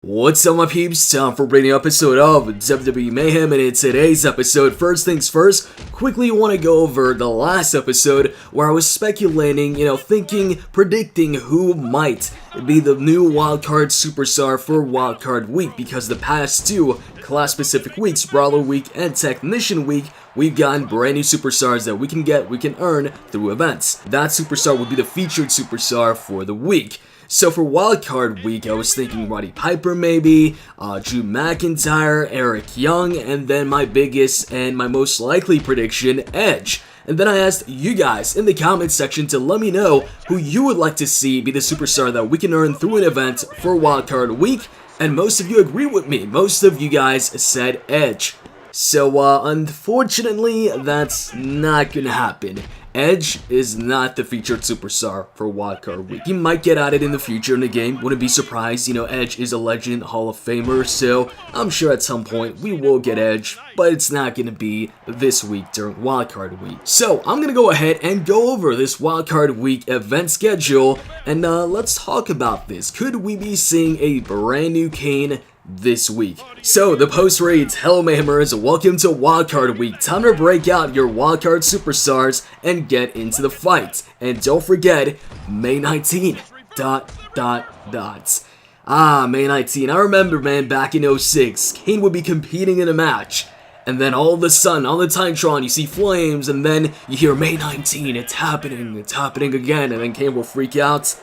What's up, my peeps? Time for a brand new episode of WWE Mayhem, and in today's episode, first things first, quickly want to go over the last episode where I was speculating, thinking, predicting who might be the new Wildcard superstar for Wildcard Week, because the past two class-specific weeks, Brawler Week and Technician Week, we've gotten brand new superstars that we can earn through events. That superstar would be the featured superstar for the week. So for Wildcard Week, I was thinking Roddy Piper maybe, Drew McIntyre, Eric Young, and then my biggest and my most likely prediction, Edge. And then I asked you guys in the comment section to let me know who you would like to see be the superstar that we can earn through an event for Wildcard Week, and most of you agree with me. Most of you guys said Edge. So unfortunately, that's not gonna happen. Edge is not the featured superstar for Wildcard Week. He might get added in the future in the game, wouldn't be surprised. Edge is a legend, Hall of Famer, so I'm sure at some point we will get Edge, but it's not going to be this week during Wildcard Week. So I'm going to go ahead and go over this Wildcard Week event schedule, and let's talk about this. Could we be seeing a brand new Kane this week? So the post reads, "Hello Mayhemers, welcome to Wildcard Week. Time to break out your Wildcard superstars and get into the fight. And don't forget, May 19, ... May 19, I remember, man, back in 06, Kane would be competing in a match. And then all of a sudden, on the Titantron, you see flames, and then you hear May 19, it's happening again, and then Kane will freak out.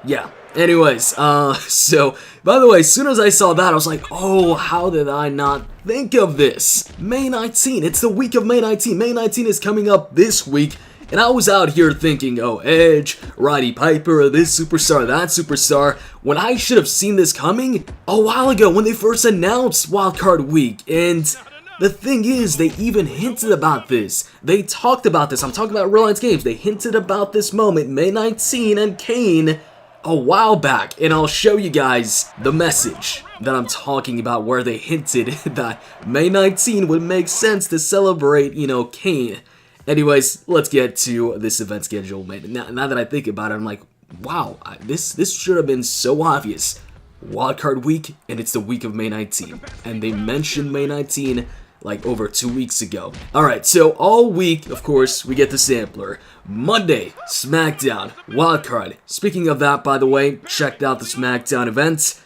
Yeah. Anyways, so, by the way, as soon as I saw that, I was like, oh, how did I not think of this? May 19, it's the week of May 19. May 19 is coming up this week, and I was out here thinking, oh, Edge, Roddy Piper, this superstar, that superstar, when I should have seen this coming a while ago when they first announced Wildcard Week. And the thing is, they even hinted about this. They talked about this. I'm talking about Real Life Games. They hinted about this moment, May 19 and Kane, a while back, and I'll show you guys the message that I'm talking about where they hinted that May 19 would make sense to celebrate, Kane. Anyways, let's get to this event schedule, man. Now that I think about it, I'm like, wow, this should have been so obvious. Wildcard Week, and it's the week of May 19, and they mentioned May 19 like over 2 weeks ago. Alright, so all week, of course, we get the sampler. Monday, SmackDown, Wildcard. Speaking of that, by the way, checked out the SmackDown events.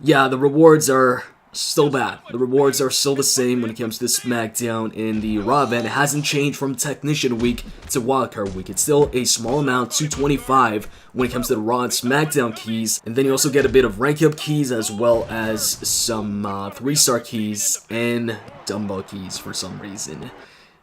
Yeah, the rewards are still bad. The rewards are still the same when it comes to SmackDown in the Raw event. It hasn't changed from Technician Week to Wildcard Week. It's still a small amount, 225 when it comes to the Raw and SmackDown keys. And then you also get a bit of rank up keys as well as some 3-star keys and dumbbell keys for some reason.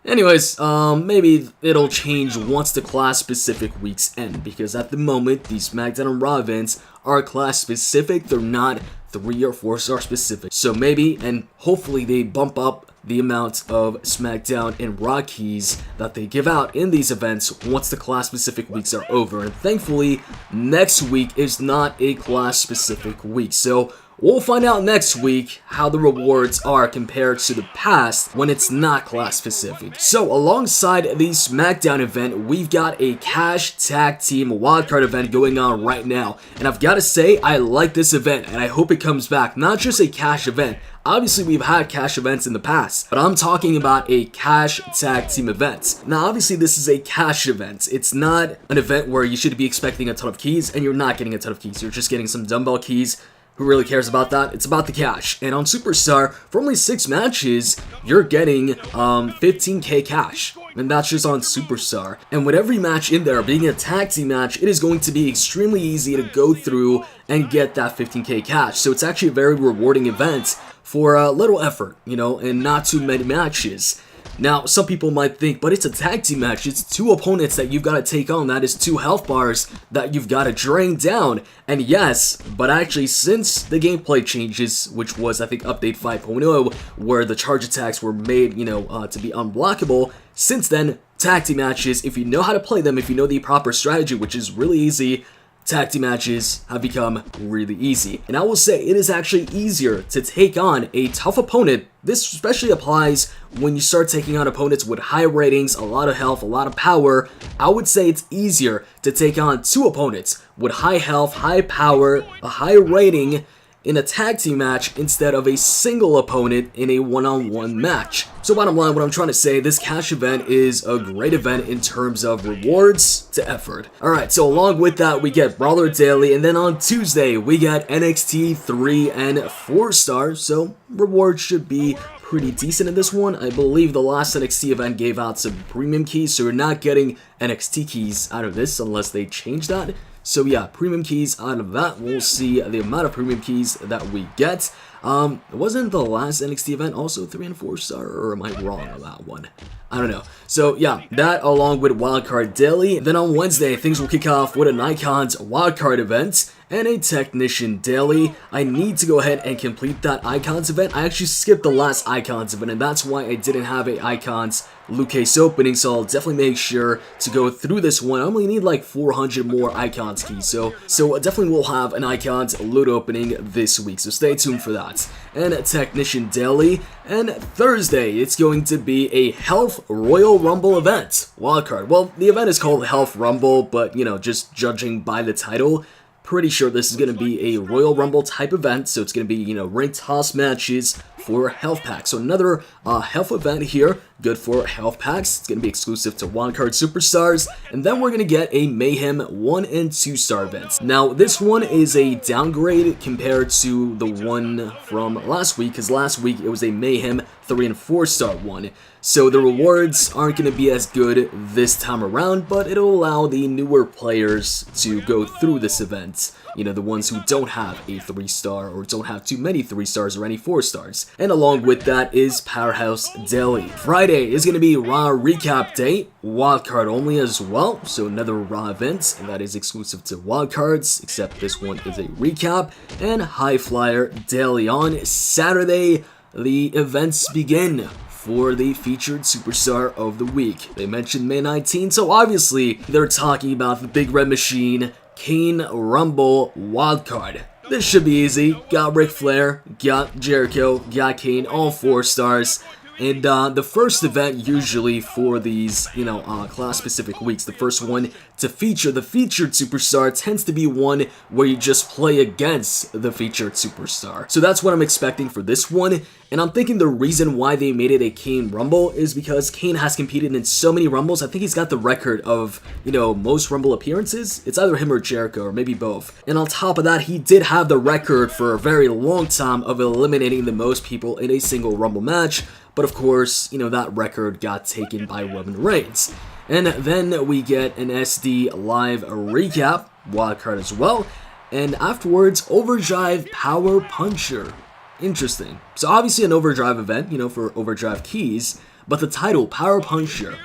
Anyways, maybe it'll change once the class-specific weeks end, because at the moment, these SmackDown and Raw events are class-specific. They're not 3 or 4-star specific. So maybe, and hopefully they bump up the amount of SmackDown and Raw keys that they give out in these events once the class-specific weeks are over. And thankfully, next week is not a class-specific week. So we'll find out next week how the rewards are compared to the past when it's not class specific. So alongside the SmackDown event, we've got a Cash Tag Team Wildcard event going on right now. And I've got to say, I like this event and I hope it comes back. Not just a cash event. Obviously, we've had cash events in the past, but I'm talking about a Cash Tag Team event. Now, obviously, this is a cash event. It's not an event where you should be expecting a ton of keys and you're not getting a ton of keys. You're just getting some dumbbell keys. Who really cares about that? It's about the cash. And on Superstar, for only 6 matches, you're getting 15k cash. And that's just on Superstar. And with every match in there being a tag team match, it is going to be extremely easy to go through and get that 15k cash. So it's actually a very rewarding event for little effort, and not too many matches. Now, some people might think, but it's a tag team match. It's 2 opponents that you've got to take on. That is 2 health bars that you've got to drain down. And yes, but actually, since the gameplay changes, which was, I think, update 5.0, where the charge attacks were made, to be unblockable, since then, tag team matches, if you know how to play them, if you know the proper strategy, which is really easy, tag team matches have become really easy. And I will say it is actually easier to take on a tough opponent. This especially applies when you start taking on opponents with high ratings, a lot of health, a lot of power. I would say it's easier to take on 2 opponents with high health, high power, a high rating, in a tag team match instead of a single opponent in a one-on-one match. So bottom line, what I'm trying to say, this cash event is a great event in terms of rewards to effort. Alright, so along with that, we get Brawler Daily, and then on Tuesday, we get NXT 3 and 4 stars, so rewards should be pretty decent in this one. I believe the last NXT event gave out some premium keys, so you're not getting NXT keys out of this unless they change that. So yeah, premium keys out of that. We'll see the amount of premium keys that we get. Wasn't the last NXT event also 3 and 4 star, or am I wrong on that one? I don't know. So yeah, that along with Wildcard Daily. Then on Wednesday, things will kick off with an Icons Wildcard event and a Technician Daily. I need to go ahead and complete that Icons event. I actually skipped the last Icons event, and that's why I didn't have a Icons Luke Case opening, so I'll definitely make sure to go through this one. I only need like 400 more Icons keys, so definitely we'll have an Icons loot opening this week, so stay tuned for that. And Technician Daily, and Thursday, it's going to be a Health Royal Rumble event. Wildcard. Well, the event is called Health Rumble, but, you know, just judging by the title, pretty sure this is going to be a Royal Rumble type event, so it's going to be, you know, ring toss matches for health packs. So another health event here, good for health packs. It's going to be exclusive to Wildcard Superstars, and then we're going to get a Mayhem 1 and 2 star events. Now, this one is a downgrade compared to the one from last week, because last week it was a Mayhem 3 and 4 star one. So the rewards aren't going to be as good this time around, but it'll allow the newer players to go through this event. You know, the ones who don't have a 3 star or don't have too many 3 stars or any 4 stars. And along with that is Powerhouse Daily. Friday is going to be Raw Recap Day, Wildcard only as well, so another Raw event, and that is exclusive to Wildcards, except this one is a recap. And High Flyer Daily on Saturday. The events begin for the featured superstar of the week. They mentioned May 19, so obviously they're talking about the Big Red Machine, Kane Rumble Wildcard. This should be easy. Got Ric Flair, got Jericho, got Kane, all 4 stars. And the first event usually for these, you know, class-specific weeks, the first one to feature the featured superstar tends to be one where you just play against the featured superstar. So that's what I'm expecting for this one. And I'm thinking the reason why they made it a Kane Rumble is because Kane has competed in so many Rumbles. I think he's got the record of, you know, most Rumble appearances. It's either him or Jericho, or maybe both. And on top of that, he did have the record for a very long time of eliminating the most people in a single Rumble match. But of course, you know, that record got taken by Roman Reigns. And then we get an SD Live recap, Wildcard as well. And afterwards, Overdrive Power Puncher. Interesting. So obviously an Overdrive event, you know, for Overdrive keys. But the title, Power Puncher.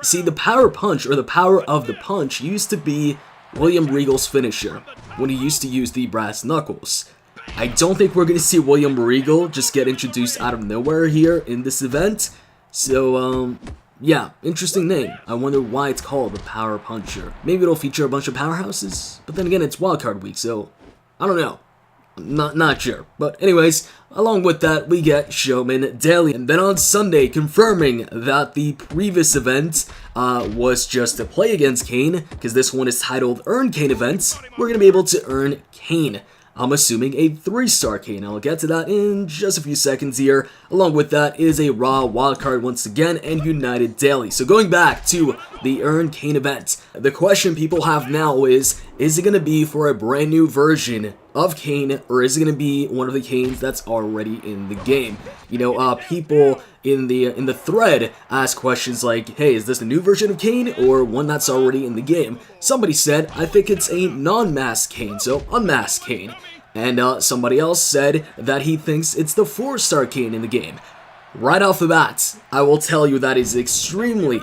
See, the Power Punch, or the Power of the Punch, used to be William Regal's finisher, when he used to use the brass knuckles. I don't think we're going to see William Regal just get introduced out of nowhere here in this event. So, yeah, interesting name. I wonder why it's called the Power Puncher. Maybe it'll feature a bunch of powerhouses? But then again, it's Wildcard Week, so I don't know. Not sure. But anyways, along with that, we get Showman Daily. And then on Sunday, confirming that the previous event was just to play against Kane, because this one is titled Earn Kane Events. We're going to be able to earn Kane. I'm assuming a 3-star Kane. I'll get to that in just a few seconds here. Along with that is a Raw Wildcard once again and United Daily. So going back to the Earn Kane event, the question people have now is it going to be for a brand new version of Kane, or is it going to be one of the Kanes that's already in the game? You know, people in the thread ask questions like, hey, is this a new version of Kane or one that's already in the game? Somebody said, I think it's a non-masked Kane, so Unmasked Kane. And somebody else said that he thinks it's the 4-star Kane in the game. Right off the bat, I will tell you that is extremely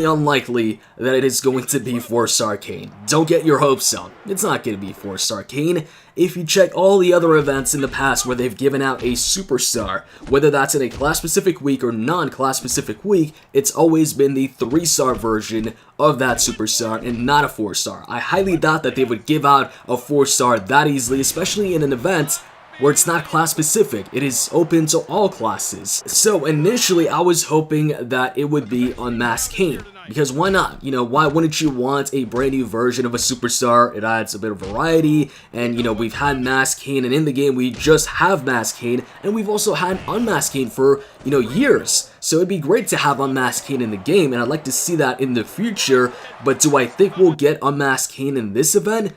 unlikely that it is going to be 4-star Kane. Don't get your hopes up. It's not going to be 4-star Kane. If you check all the other events in the past where they've given out a superstar, whether that's in a class-specific week or non-class-specific week, it's always been the 3-star version of that superstar and not a 4-star. I highly doubt that they would give out a 4-star that easily, especially in an event where it's not class specific, it is open to all classes. So initially I was hoping that it would be Unmasked Kane. Because why not? You know, why wouldn't you want a brand new version of a superstar? It adds a bit of variety, and you know, we've had Masked Kane, and in the game we just have Masked Kane, and we've also had Unmasked Kane for, you know, years. So it'd be great to have Unmasked Kane in the game, and I'd like to see that in the future, but do I think we'll get Unmasked Kane in this event?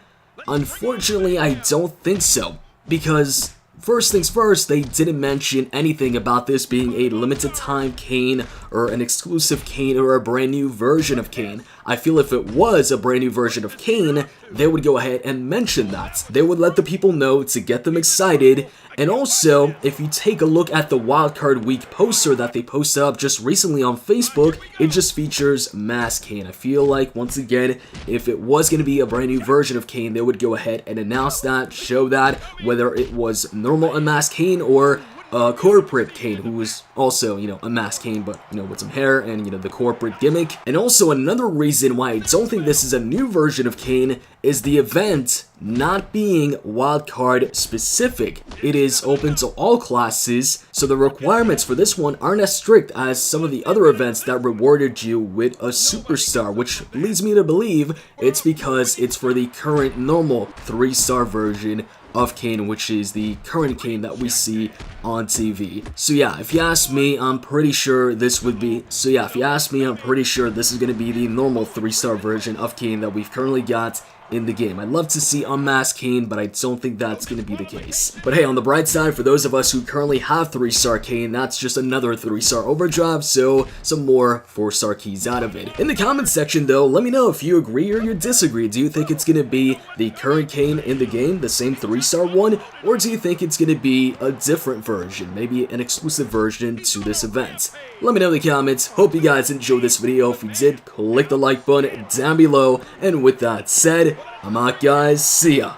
Unfortunately, I don't think so, because first things first, they didn't mention anything about this being a limited time Kane or an exclusive Kane or a brand new version of Kane. I feel if it was a brand new version of Kane, they would go ahead and mention that. They would let the people know to get them excited. And also, if you take a look at the Wildcard Week poster that they posted up just recently on Facebook, it just features Masked Kane. I feel like, once again, if it was going to be a brand new version of Kane, they would go ahead and announce that, show that, whether it was normal Unmasked Kane or corporate Kane, who was also, you know, Unmasked Kane, but, you know, with some hair and, you know, the corporate gimmick. And also another reason why I don't think this is a new version of Kane is the event not being wildcard specific. It is open to all classes, so the requirements for this one aren't as strict as some of the other events that rewarded you with a superstar, which leads me to believe it's because it's for the current normal 3-star version of Kane, which is the current Kane that we see on TV. So yeah, if you ask me, I'm pretty sure this would be, this is going to be the normal 3-star version of Kane that we've currently got in the game. I'd love to see Unmasked Kane, but I don't think that's going to be the case. But hey, on the bright side, for those of us who currently have 3-star Kane, that's just another 3-star overdrive, so some more 4-star keys out of it. In the comments section though, let me know if you agree or you disagree. Do you think it's going to be the current Kane in the game, the same 3-star one, or do you think it's going to be a different version, maybe an exclusive version to this event? Let me know in the comments. Hope you guys enjoyed this video. If you did, click the like button down below, and with that said, I'm out guys, see ya!